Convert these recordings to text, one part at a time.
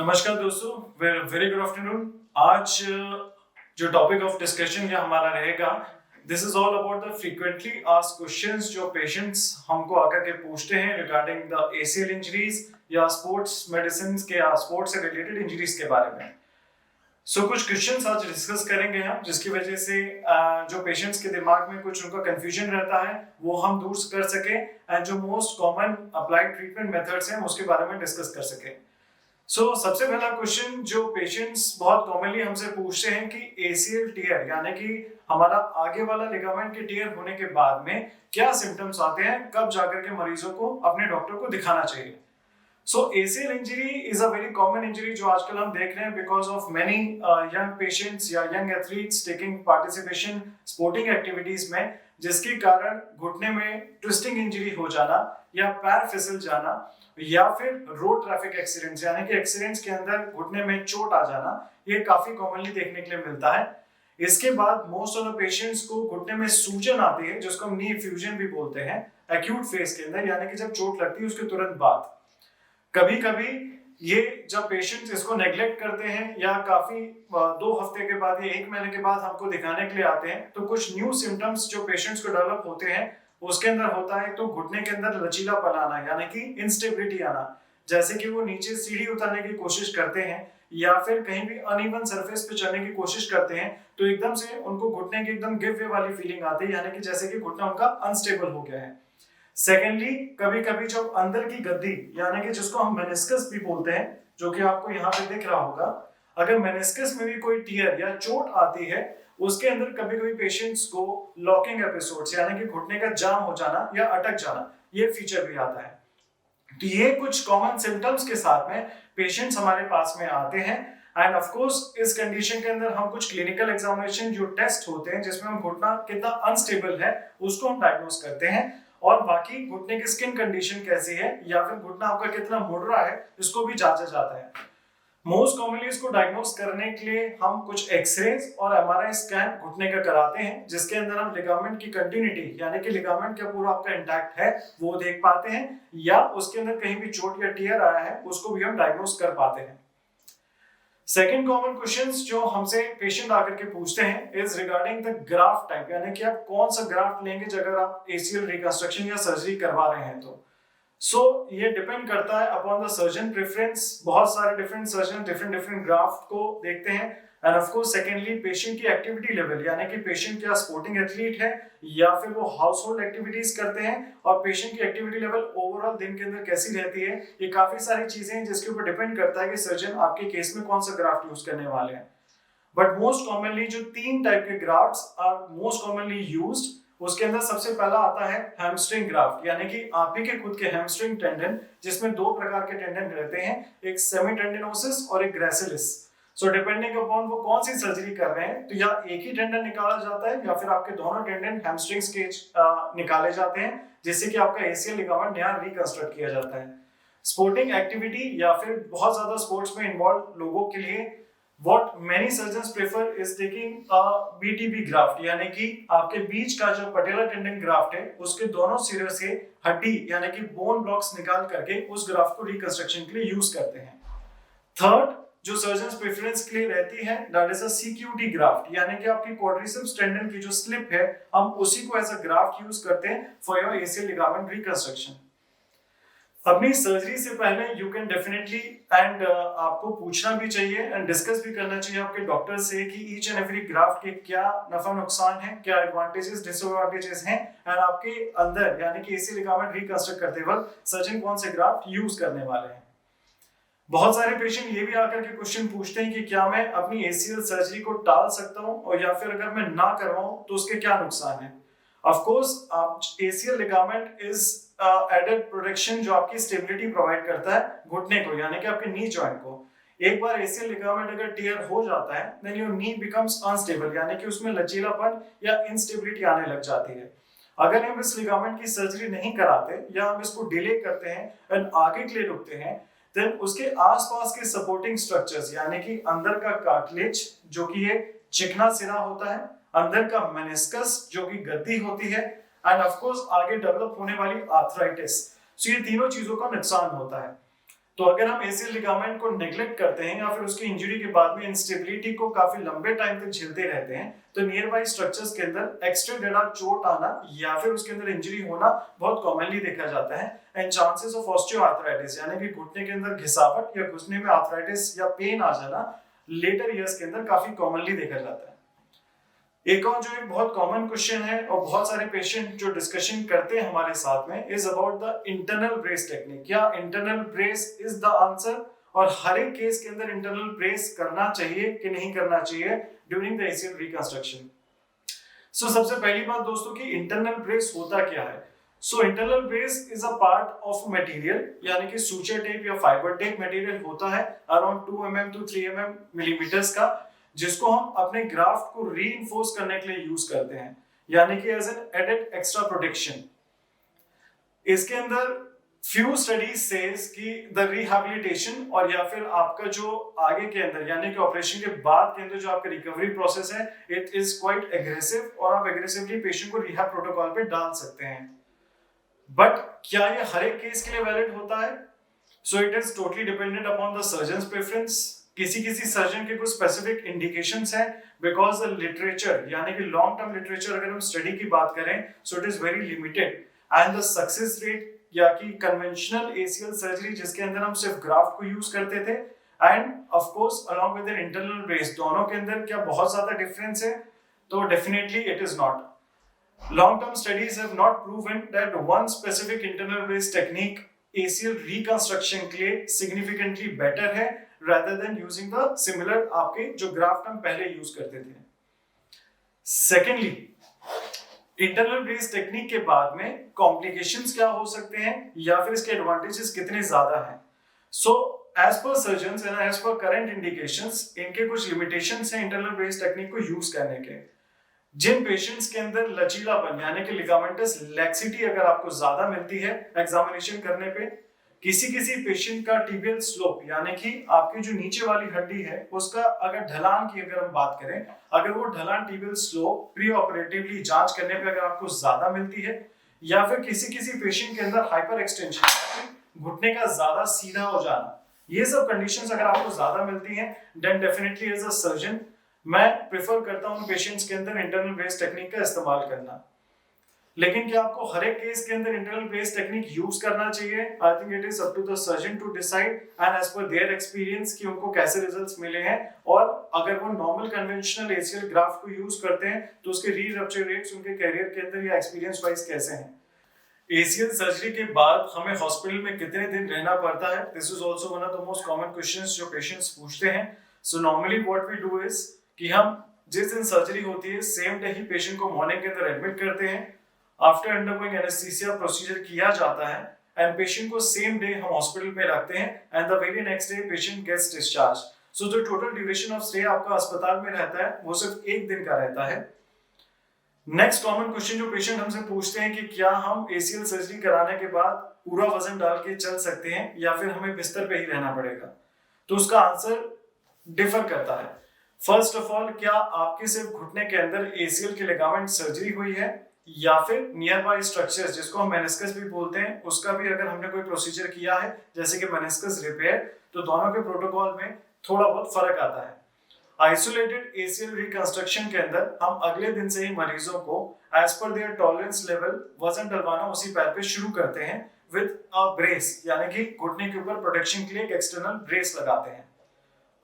नमस्कार दोस्तों, very good afternoon. आज जो टॉपिक ऑफ डिस्कशन ये हमारा रहेगा, this is all about the frequently asked questions जो पेशेंट्स हमको आकर के पूछते हैं रिगार्डिंग द एसीएल इंजरीज या स्पोर्ट्स मेडिसिन के या स्पोर्ट्स से रिलेटेड इंजरीज के बारे में। कुछ क्वेश्चंस आज डिस्कस करेंगे हम, जिसकी वजह से जो पेशेंट्स के दिमाग में कुछ उनका कंफ्यूजन रहता है वो हम दूर कर सके एंड जो most common applied treatment methods हैं उसके बारे में डिस्कस कर सके। सबसे पहला क्वेश्चन जो पेशेंट्स बहुत कॉमनली हमसे पूछते हैं कि एसीएल टियर यानी कि हमारा आगे वाला लिगामेंट के टियर होने के बाद में क्या सिम्टम्स आते हैं, कब जाकर के मरीजों को अपने डॉक्टर को दिखाना चाहिए। ACL injury is a very common injury जो आजकल हम देख रहे हैं because of many young patients या young athletes taking participation sporting activities में, जिसके कारण घुटने में ट्विस्टिंग इंजरी हो जाना या पैर फिसल जाना या फिर रोड ट्रैफिक एक्सीडेंट्स यानी कि एक्सीडेंट्स के अंदर घुटने में चोट आ जाना, ये काफी कॉमनली देखने के लिए मिलता है। इसके बाद मोस्ट ऑफ द पेशेंट्स को घुटने में सूजन आती है जिसको हम नी फ्यूजन भी बोलते हैं एक्यूट फेज के अंदर, यानी कि जब चोट लगती है उसके तुरंत बाद। कभी कभी ये जब पेशेंट्स इसको नेग्लेक्ट करते हैं या काफी 2 हफ्ते के बाद या 1 महीने के बाद हमको दिखाने के लिए आते हैं, तो कुछ न्यू सिम्टम्स जो पेशेंट्स को डेवलप होते हैं उसके अंदर होता है तो घुटने के अंदर लचीलापन आना यानी कि इंस्टेबिलिटी आना, जैसे कि वो नीचे सीढ़ी उतरने की कोशिश करते हैं या फिर कहीं भी अनइवन सरफेस पे चलने की कोशिश करते हैं तो एकदम से उनको घुटने की एकदम गिव वे वाली फीलिंग आती है, यानी कि जैसे कि घुटना उनका अनस्टेबल हो गया है। सेकेंडली, कभी कभी जब अंदर की गद्दी यानी कि जिसको हम मेनिस्कस भी बोलते हैं, जो कि आपको यहाँ पे दिख रहा होगा, अगर मेनिस्कस में भी कोई टियर या चोट आती है उसके अंदर कभी कभी पेशेंट्स को लॉकिंग एपिसोड्स यानी कि घुटने का जाम हो जाना या अटक जाना, ये फीचर भी आता है। तो ये कुछ कॉमन सिम्टम्स के साथ में पेशेंट्स हमारे पास में आते हैं एंड ऑफ कोर्स इस कंडीशन के अंदर हम कुछ क्लिनिकल एग्जामिनेशन जो टेस्ट होते हैं जिसमें हम घुटना कितना अनस्टेबल है उसको हम डायग्नोस करते हैं, और बाकी घुटने की स्किन कंडीशन कैसी है या फिर घुटना आपका कितना मुड़ रहा है इसको भी जांचा जाता है। मोस्ट कॉमनली इसको डायग्नोस करने के लिए हम कुछ एक्सरेज और एमआरआई स्कैन घुटने का कराते हैं, जिसके अंदर हम लिगामेंट की कंटिन्यूटी यानी कि लिगामेंट क्या पूरा आपका इंटैक्ट है वो देख पाते हैं, या उसके अंदर कहीं भी चोट या टियर आया है उसको भी हम डायग्नोस कर पाते हैं। सेकेंड कॉमन क्वेश्चंस जो हमसे पेशेंट आकर के पूछते हैं is regarding the graft type, यानी कि आप कौन सा ग्राफ्ट लेंगे अगर आप एसीएल रिकंस्ट्रक्शन या सर्जरी करवा रहे हैं तो। ये डिपेंड करता है अपॉन द सर्जन प्रेफरेंस। बहुत सारे डिफरेंट सर्जन डिफरेंट ग्राफ्ट को देखते हैं end of course secondly patient की एक्टिविटी लेवल, यानी कि पेशेंट क्या स्पोर्टिंग एथलीट है या फिर वो हाउस होल्ड एक्टिविटीज करते हैं, और पेशेंट की एक्टिविटी लेवल ओवरऑल दिन के अंदर कैसी रहती है। ये काफी सारी चीजें हैं जिसके ऊपर डिपेंड करता है कि सर्जन आपके केस में कौन सा ग्राफ्ट यूज करने वाले हैं। बट मोस्ट कॉमनली जो 3 टाइप के grafts are most commonly used, उसके अंदर सबसे पहला आता है हैमस्ट्रिंग ग्राफ्ट, यानी कि आप ही के खुद के हैमस्ट्रिंग टेंडन, जिसमें 2 प्रकार के टेंडन रहते हैं, एक सेमी टेंडिनोसिस और एक ग्रेसिलिस। डिपेंडिंग अपॉन वो कौन सी सर्जरी कर रहे हैं तो या एक ही टेंडन निकाला जाता है या फिर आपके दोनों टेंडन हैमस्ट्रिंग्स के निकाले जाते हैं, जिससे कि आपका एसीएल लिगामेंट नया रिकंस्ट्रक्ट किया जाता है। स्पोर्टिंग एक्टिविटी या फिर बहुत ज्यादा स्पोर्ट्स में इन्वॉल्व लोगों के लिए What many surgeons prefer is taking a BTB graft, यानी कि आपके बीच का जो पटेला टेंडन ग्राफ्ट है उसके दोनों सिरे से हड्डी यानी कि बोन ब्लॉक्स निकाल करके उस ग्राफ्ट को रिकंस्ट्रक्शन के लिए यूज करते हैं। थर्ड जो सर्जन्स प्रेफरेंस के लिए रहती है that is a CQT graft, यानी कि आपकी क्वाड्रिसेप्स टेंडन की जो स्लिप है हम उसी को एज अ ग्राफ्ट यूज करते हैं for your ACL ligament reconstruction. अपनी सर्जरी से पहले यू कैन डेफिनेटली एंड आपको पूछना भी चाहिए एंड डिस्कस भी करना चाहिए आपके डॉक्टर से कि ईच एंड एवरी ग्राफ्ट के क्या नफा नुकसान है, क्या एडवांटेजेस डिसएडवांटेजेस हैं, एंड आपके अंदर यानी कि एसीएल लिगामेंट रिकंस्ट्रक्ट करते वक्त सर्जन कौन से ग्राफ्ट यूज करने वाले हैं। बहुत सारे पेशेंट ये भी आकर के क्वेश्चन पूछते हैं कि क्या मैं अपनी एसीएल सर्जरी को टाल सकता हूं, और या फिर अगर मैं ना करवाऊं तो उसके क्या नुकसान है। Of course ACL ligament is added protection जो आपकी स्टेबिलिटी प्रोवाइड करता है घुटने को यानी कि आपके नी जॉइंट को। एक बार एसीएल लिगामेंट अगर टियर हो जाता है then your knee becomes unstable, यानी कि उसमें लचीलापन या इंस्टेबिलिटी आने लग जाती है। अगर हम इस लिगामेंट की सर्जरी नहीं कराते या हम इसको डिले करते हैं एंड आगे के लिए रुकते हैं, देन उसके आसपास के सपोर्टिंग स्ट्रक्चर्स यानी कि अंदर का कार्टिलेज जो कि ये चिकना सिरा होता है, अंदर का मेनिस्कस जो कि गद्दी होती है, एंड ऑफ कोर्स आगे डेवलप होने वाली आर्थराइटिस, ये तीनों चीजों का नुकसान होता है। तो अगर हम एसीएल लिगामेंट को नेग्लेक्ट करते हैं या फिर उसकी इंजरी के बाद में इंस्टेबिलिटी को काफी लंबे टाइम तक झेलते रहते हैं, तो नियर बाई स्ट्रक्चर्स के अंदर एक्स्ट्रा चोट आना या फिर उसके अंदर इंजरी होना बहुत कॉमनली देखा जाता है। एंड चांसेस ऑफ ऑस्टियोआर्थराइटिस यानी कि घुटने के अंदर घिसावट या घुटने में आर्थराइटिस या पेन आ जाना लेटर ईयर्स के अंदर काफी कॉमनली देखा जाता है। एक और जो एक बहुत कॉमन क्वेश्चन है और बहुत सारे पेशेंट जो डिस्कशन करते हैं हमारे साथ में is about the internal brace technique. क्या internal brace is the answer, और हर एक केस के अंदर इंटरनल ब्रेस करना चाहिए कि नहीं करना चाहिए ड्यूरिंग द एसीएल रिकंस्ट्रक्शन। सो सबसे पहली बात दोस्तों कि इंटरनल ब्रेस होता क्या है। So internal brace is a part of material यानी कि सूचर टेप या फाइबर टेप मटेरियल होता है around 2 mm to 3 mm millimetres का, जिसको हम अपने ग्राफ्ट को रीइंफोर्स करने के लिए यूज करते हैं यानी कि as an added extra protection. इसके अंदर फ्यू स्टडीज सेज कि द रिहैबिलिटेशन और या फिर आपका जो आगे के अंदर यानी कि ऑपरेशन के बाद के अंदर जो आपका रिकवरी प्रोसेस है इट इज क्वाइट एग्रेसिव और आप एग्रेसिवली पेशेंट को रिहैब प्रोटोकॉल पे डाल सकते हैं। बट क्या ये हर एक केस के लिए वैलिड होता है? सो it is totally dependent upon the surgeons preference. किसी किसी सर्जन के कुछ स्पेसिफिक इंडिकेशंस हैं बिकॉज द लिटरेचर यानी कि लॉन्ग टर्म लिटरेचर अगर हम स्टडी की बात करें सो it is very limited and the success rate या कि कन्वेंशनल एसीएल सर्जरी जिसके अंदर हम सिर्फ ग्राफ्ट को यूज करते थे end of course along with N internal brace, दोनों के अंदर क्या बहुत ज्यादा डिफरेंस है? तो definitely it is not. Long term studies have not proven that one specific internal brace technique ACL reconstruction के लिए significantly better है rather than using the similar आपके जो ग्राफ्ट हम पहले यूज करते थे। Secondly, internal brace technique के बाद में complications क्या हो सकते हैं या फिर इसके advantages कितने ज्यादा हैं? So as per surgeons and as per current indications इनके कुछ limitations हैं internal brace technique को यूज करने के। जिन पेशेंट्स के अंदर लचीलापन यानी कि लिगामेंटस लैक्सिटी अगर आपको ज्यादा मिलती है एग्जामिनेशन करने पे, किसी पेशेंट का टिबियल स्लोप यानी कि आपकी जो नीचे वाली हड्डी है उसका अगर ढलान की अगर हम बात करें, अगर वो ढलान टिबियल स्लोप प्री ऑपरेटिवली जांच करने पे अगर आपको ज्यादा मिलती है या फिर किसी पेशेंट के अंदर हाइपर एक्सटेंशन घुटने का ज्यादा सीधा हो जाना, ये सब कंडीशंस अगर आपको ज्यादा मिलती हैं then definitely as a surgeon मैं प्रेफर करता हूं पेशेंट्स के अंदर इंटरनल ब्रेस टेक्निक का इस्तेमाल करना। लेकिन क्या आपको हर एक केस के अंदर इंटरनल ब्रेस टेक्निक यूज करना चाहिए? I think it is up to the surgeon to decide and as per their experience कि उनको कैसे रिजल्ट्स मिले हैं, और अगर वो नॉर्मल कन्वेंशनल एसीएल ग्राफ्ट को यूज करते हैं तो उसके री रप्चर रेट्स उनके कैरियर के अंदर या एक्सपीरियंस वाइज कैसे हैं। एसीएल सर्जरी के बाद हमें हॉस्पिटल में कितने दिन रहना पड़ता है? This is also one of the most common questions जो पेशेंट्स पूछते हैं। So normally what we do is कि हम जिस दिन सर्जरी होती है सेम डे ही पेशेंट को मॉर्निंग के अंदर एडमिट करते हैं। आफ्टर अंडरगोइंग एनेस्थीसिया प्रोसीजर किया जाता है एंड पेशेंट को सेम डे हम हॉस्पिटल में रखते हैं and the very next day patient gets discharge. So जो टोटल ड्यूरेशन ऑफ स्टे आपका अस्पताल में रहता है वो सिर्फ एक दिन का रहता है। नेक्स्ट कॉमन क्वेश्चन जो पेशेंट हमसे पूछते हैं कि क्या हम एसीएल सर्जरी कराने के बाद पूरा वजन डाल के चल सकते हैं या फिर हमें बिस्तर पे ही रहना पड़ेगा? तो उसका आंसर डिफर करता है। फर्स्ट ऑफ ऑल, क्या आपके सिर्फ घुटने के अंदर एसीएल के लिगामेंट सर्जरी हुई है या फिर नियर बाय स्ट्रक्चर्स जिसको हम मेनिस्कस भी बोलते हैं उसका भी अगर हमने कोई प्रोसीजर किया है जैसे कि मेनिस्कस रिपेयर, तो दोनों के प्रोटोकॉल में थोड़ा बहुत फर्क आता है। आइसोलेटेड एसीएल रिकंस्ट्रक्शन के अंदर हम अगले दिन से ही मरीजों को as per there tolerance level वजन डलवाना उसी पैर पे शुरू करते हैं विद अ ब्रेस यानी कि घुटने के ऊपर प्रोटेक्शन के लिए एक एक्सटर्नल ब्रेस लगाते हैं।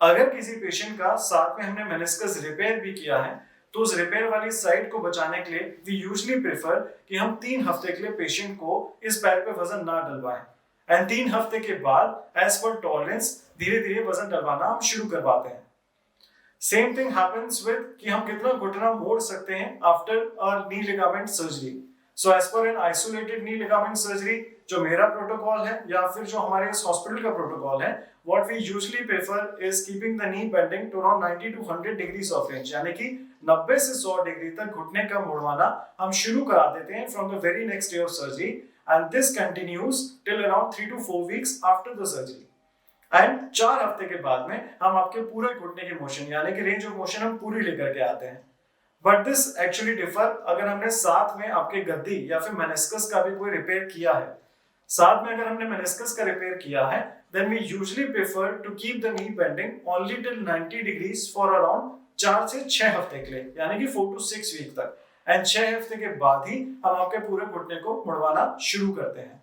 अगर किसी पेशेंट का साथ में हमने मेनिस्कस रिपेयर भी किया है तो उस रिपेयर वाली साइड को बचाने के लिए वी यूजुअली प्रेफर कि हम 3 हफ्ते के लिए पेशेंट को इस पैर पे वजन ना डलवाएं एंड 3 हफ्ते के बाद एज पर टॉलरेंस धीरे धीरे वजन डलवाना हम शुरू करवाते हैं। सेम थिंग हैपेंस विद कि हम कितना घुटना मोड़ सकते हैं after a knee ligament surgery. So as per an isolated knee ligament surgery जो मेरा प्रोटोकॉल है या फिर जो हमारे इस हॉस्पिटल का प्रोटोकॉल है, what we usually prefer is keeping the knee bending to around 90 to 100 degrees of range यानी कि 90 से 100 डिग्री तक घुटने का मुड़वाना हम शुरू करा देते हैं from the very next day of surgery and this continues till around 3 to 4 weeks after the surgery and 4 हफ्ते के बाद में हम आपके पूरे घुटने के मोशन यानी कि रेंज ऑफ मोशन हम पूरी लेकर के आते हैं। बट दिस एक्चुअली डिफर अगर हमने साथ में आपके गद्दी या फिर मेनिस्कस का भी कोई रिपेयर किया है। साथ में अगर हमने मेनिस्कस का रिपेयर किया है, then we usually prefer to keep the knee bending only till 90 degrees for around 4 से 6 हफ्ते के लिए, यानी कि 4 to 6 वीक तक, एंड 6 हफ्ते के बाद ही हम आपके पूरे घुटने को मुड़वाना शुरू करते हैं।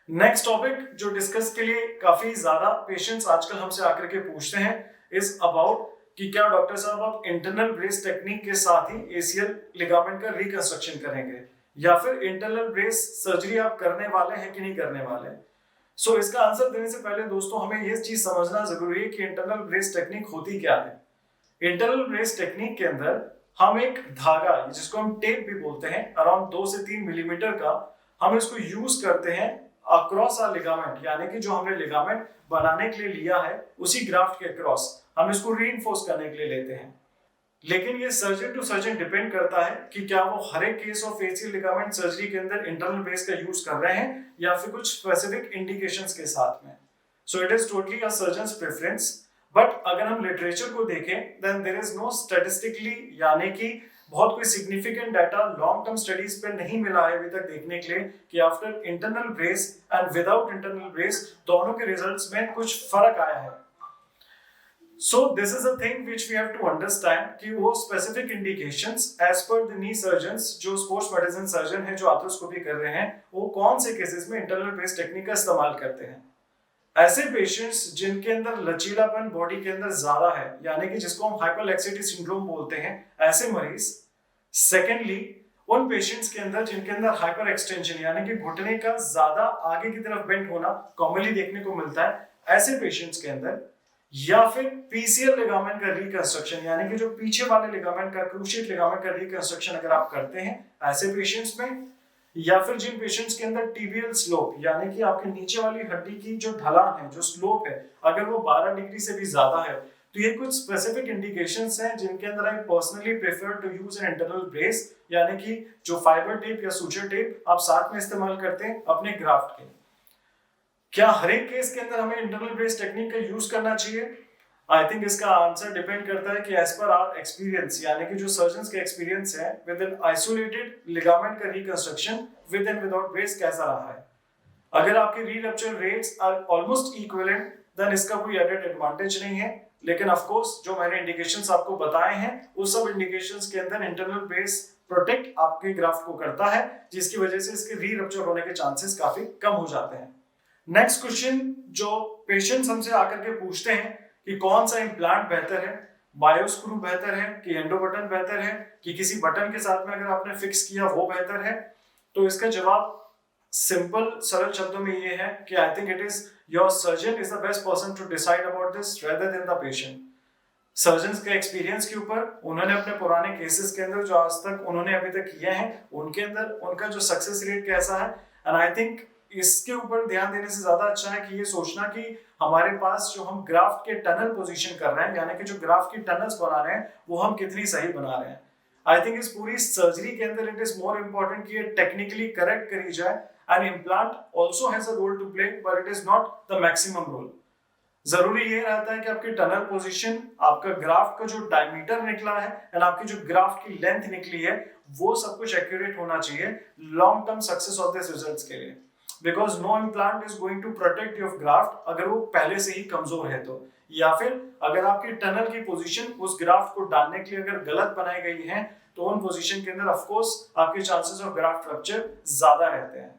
नेक्स्ट टॉपिक जो डिस्कस के लिए काफी ज्यादा पेशेंट्स आजकल हमसे आकर के पूछते हैं इज अबाउट कि क्या डॉक्टर साहब आप इंटरनल ब्रेस टेक्निक के साथ ही एसीएल लिगामेंट का रिकंस्ट्रक्शन करेंगे, या फिर इंटरनल ब्रेस सर्जरी आप करने वाले हैं कि नहीं करने वाले। सो इसका आंसर देने से पहले दोस्तों हमें ये चीज समझना जरूरी है कि इंटरनल ब्रेस टेक्निक होती क्या है। इंटरनल ब्रेस टेक्निक के अंदर हम एक धागा जिसको हम टेप भी बोलते हैं अराउंड 2 से 3 मिलीमीटर का, हम इसको यूज करते हैं अक्रॉस आ लिगामेंट, यानी कि जो हमने लिगामेंट बनाने के लिए लिया है उसी ग्राफ्ट के अक्रॉस हम इसको रीइंफोर्स करने के लिए लेते हैं। लेकिन ये सर्जन टू सर्जन डिपेंड करता है कि क्या वो हर एक case of ACL ligament surgery के अंदर इंटरनल ब्रेस का यूज कर रहे हैं या फिर कुछ स्पेसिफिक इंडिकेशंस के साथ में। So it is totally a surgeon's preference, but अगर हम लिटरेचर को देखें then there is no statistically, यानी कि बहुत कोई significant data long term studies पे नहीं मिला है अभी तक देखने के लिए कि after internal brace and without internal brace दोनों के रिजल्ट्स में कुछ फर्क आया है। So this is a thing which we have to understand कि वो specific indications as per the knee surgeons, जो sports medicine surgeon है जो आर्थ्रोस्कोपी कर रहे हैं, वो कौन से केसेस में इंटरनल ब्रेस टेक्निक का इस्तेमाल करते हैं। ऐसे पेशेंट्स जिनके अंदर लचीलापन बॉडी के अंदर ज्यादा है, यानी कि जिसको हम हाइपरलेक्सिटी सिंड्रोम बोलते हैं, ऐसे मरीज। सेकेंडली उन पेशेंट्स के अंदर जिनके अंदर हाइपर एक्सटेंशन यानी कि घुटने का ज्यादा आगे की तरफ बेंड होना कॉमनली देखने को मिलता है, ऐसे पेशेंट्स के अंदर, या फिर पीसीएल लिगामेंट का रिकंस्ट्रक्शन यानी कि जो पीछे वाले लिगामेंट का क्रूशिएट लिगामेंट का रिकंस्ट्रक्शन अगर आप करते हैं ऐसे पेशेंट्स में, या फिर जिन पेशेंट्स के अंदर टीबियल स्लोप यानी कि आपके नीचे वाली हड्डी की जो ढलान है, जो स्लोप है, अगर वो 12 डिग्री से भी ज्यादा है, तो ये कुछ स्पेसिफिक इंडिकेशंस हैं जिनके अंदर I personally prefer to use an internal brace, यानी कि जो फाइबर टेप या सूचर टेप आप साथ में इस्तेमाल करते हैं अपने ग्राफ्ट के। क्या हर एक केस के अंदर हमें इंटरनल ब्रेस टेक्निक का यूज करना चाहिए? आई थिंक इसका आंसर डिपेंड करता है कि एज पर आवर एक्सपीरियंस, यानी कि जो सर्जन्स का एक्सपीरियंस है विद एन आइसोलेटेड लिगामेंट का reconstruction with and without brace कैसा रहा है। अगर आपके re rupture rates are almost equivalent then इसका कोई एडेड एडवांटेज नहीं है, लेकिन ऑफ कोर्स जो मैंने इंडिकेशंस आपको बताए हैं उस सब इंडिकेशंस के अंदर इंटरनल ब्रेस प्रोटेक्ट आपके ग्राफ्ट को करता है, जिसकी वजह से इसके री रप्चर होने के चांसेस काफी कम हो जाते हैं। नेक्स्ट क्वेश्चन जो पेशेंट्स हमसे आकर के पूछते हैं कि कौन सा इम्प्लांट बेहतर है, बायोस्क्रू बेहतर है कि एंडो बटन बेहतर है कि किसी बटन के साथ में अगर आपने फिक्स किया वो बेहतर है, तो इसका जवाब सिंपल सरल शब्दों में ये है कि I think it is your surgeon is the best person to decide about this rather than the patient. Surgeons के एक्सपीरियंस के ऊपर, उन्होंने अपने पुराने केसेस के अंदर जो आज तक उन्होंने अभी तक किए हैं उनके अंदर उनका जो सक्सेस रेट कैसा है, एंड आई थिंक इसके ऊपर ध्यान देने से ज्यादा अच्छा है कि ये सोचना कि हमारे पास जो हम ग्राफ्ट के टनल पोजीशन कर रहे हैं, यानी कि जो ग्राफ्ट की टनल्स बना रहे हैं वो हम कितनी सही बना रहे हैं। आई थिंक इस पूरी सर्जरी के अंदर इट इज मोर इम्पोर्टेंट कि ये टेक्निकली करेक्ट करी जाए, and implant also has a role to play but it is not the maximum role. जरूरी ये रहता है कि आपकी टनल पोजीशन, आपका ग्राफ्ट का जो डायमीटर निकला है एंड आपकी जो ग्राफ्ट की लेंथ निकली है वो सब कुछ एक्यूरेट होना चाहिए long term success of this results के लिए, because no implant is going to protect your graft अगर वो पहले से ही कमजोर है तो, या फिर अगर आपकी टनल की पोजीशन उस ग्राफ्ट को डालने के लिए अगर गलत बनाई गई है तो उन पोजीशन के अंदर ऑफ कोर्स आपके चांसेस ऑफ ग्राफ्ट रप्चर ज्यादा रहते हैं।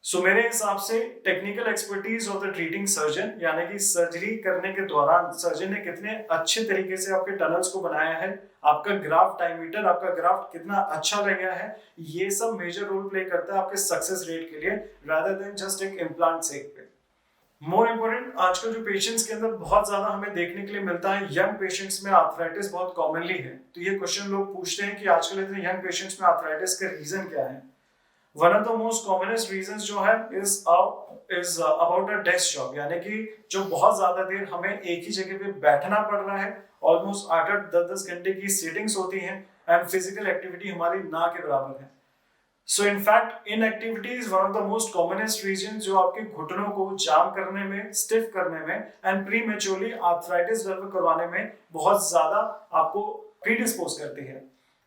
सो मेरे हिसाब से technical expertise of the treating surgeon, यानी कि सर्जरी करने के दौरान सर्जन ने कितने अच्छे तरीके से आपके टनल्स को बनाया है, आपका ग्राफ्ट डायमीटर, आपका ग्राफ्ट कितना अच्छा लगा है, ये सब मेजर रोल प्ले करता है आपके सक्सेस रेट के लिए रादर देन जस्ट एक इम्प्लांट सेक पे। मोर इम्पोर्टेंट, आजकल जो पेशेंट्स के अंदर बहुत ज्यादा हमें देखने के लिए मिलता है, यंग पेशेंट्स में आर्थराइटिस बहुत कॉमनली है। तो ये क्वेश्चन लोग पूछते हैं कि आजकल इतने यंग पेशेंट्स में आर्थराइटिस का रीजन क्या है। One of the most commonest reasons जो है is about a desk job, यानी कि जो बहुत ज्यादा देर हमें एक ही जगह पे बैठना पड़ रहा है, ऑलमोस्ट 8-8, 10-10 घंटे की सीटिंग्स होती हैं एंड फिजिकल एक्टिविटी हमारी ना के बराबर है। So in fact inactivity is one of the most commonest reason जो आपके घुटनों को जाम करने में, स्टिफ करने में एंड प्रीमेच्योरली आर्थराइटिस डेवलप करवाने में बहुत ज्यादा आपको प्रीडिस्पोज करती है।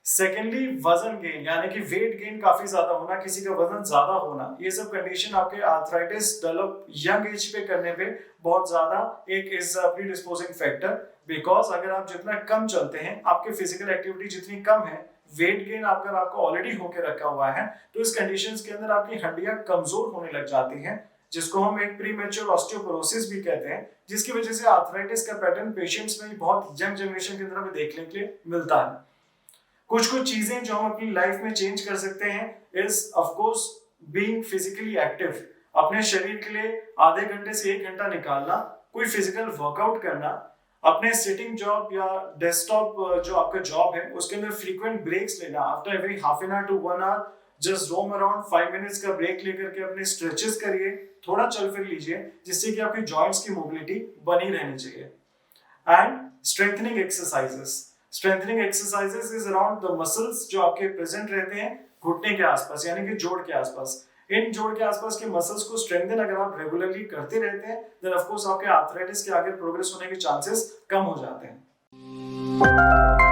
सेकेंडली वजन गेन, यानी कि वेट गेन काफी ज्यादा होना, किसी का वजन ज्यादा होना, ये सब कंडीशन आपके आर्थराइटिस डेवलप यंग एज पे करने पे बहुत ज्यादा एक इज प्रीडिस्पोजिंग फैक्टर। बिकॉज अगर आप जितना कम चलते हैं, आपके फिजिकल एक्टिविटी जितनी कम है, वेट गेन अगर आपको ऑलरेडी होके रखा हुआ है, तो इस कंडीशंस के अंदर आपकी हड्डियां कमजोर होने लग जाती हैं, जिसको हम एक प्रीमेच्योर ऑस्टियोपोरोसिस भी कहते हैं, जिसकी वजह से आर्थराइटिस का पैटर्न पेशेंट्स में बहुत यंग जनरेशन के अंदर हमें देखने के लिए मिलता है। कुछ चीजें जो हम अपनी लाइफ में चेंज कर सकते हैं is of course being physically active. अपने शरीर के लिए आधे घंटे से 1 घंटा निकालना, कोई फिजिकल वर्कआउट करना, अपने सिटिंग जॉब या डेस्कटॉप जो आपका जॉब है उसके अंदर फ्रीक्वेंट ब्रेक्स लेना, after every half an hour to 1 hour just roam around 5 minutes का ब्रेक लेकर के अपने स्ट्रेचेस करिए, थोड़ा चल फिर लीजिए, जिससे कि आपकी जॉइंट्स की मोबिलिटी बनी रहनी चाहिए। And strengthening exercises, strengthening exercises is around the muscles जो आपके प्रेजेंट रहते हैं घुटने के आसपास, यानी कि जोड़ के आसपास। इन जोड़ के आसपास के मसल्स को स्ट्रेंथन अगर आप रेगुलरली करते रहते हैं, देन ऑफ कोर्स आपके आर्थराइटिस के आगे प्रोग्रेस होने के चांसेस कम हो जाते हैं।